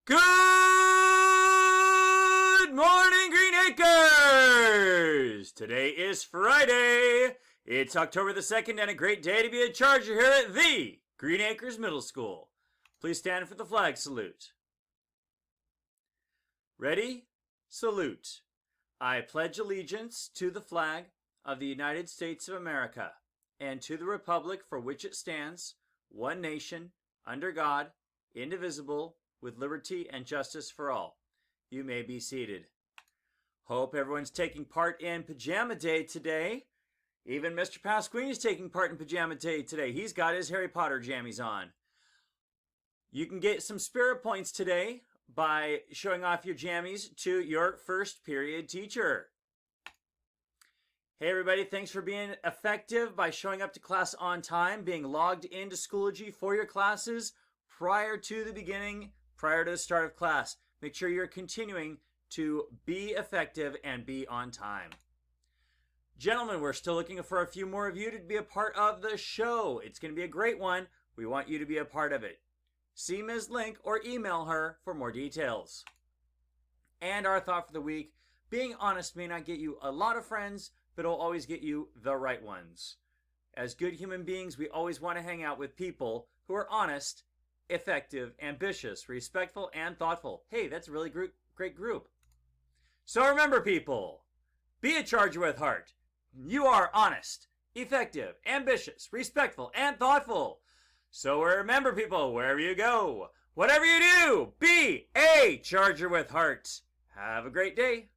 Good morning, Green Acres! Today is Friday. It's October the 2nd and a great day to be a Charger here at the Green Acres Middle School. Please stand for the flag salute. Ready? Salute. I pledge allegiance to the flag of the United States of America and to the republic for which it stands, one nation, under God, indivisible, with liberty and justice for all. You may be seated. Hope everyone's taking part in Pajama Day today. Even Mr. Pasquini is taking part in Pajama Day today. He's got his Harry Potter jammies on. You can get some spirit points today by showing off your jammies to your first period teacher. Hey everybody, thanks for being effective by showing up to class on time, being logged into Schoology for your classes prior to the start of class. Make sure you're continuing to be effective and be on time. Gentlemen, we're still looking for a few more of you to be a part of the show. It's going to be a great one. We want you to be a part of it. See Ms. Link or email her for more details. And our thought for the week, being honest may not get you a lot of friends, but it'll always get you the right ones. As good human beings, we always want to hang out with people who are honest, effective, ambitious, respectful, and thoughtful. Hey, that's a really great group. So remember, people, be a Charger with heart. You are honest, effective, ambitious, respectful, and thoughtful. So remember, people, wherever you go, whatever you do, be a Charger with heart. Have a great day.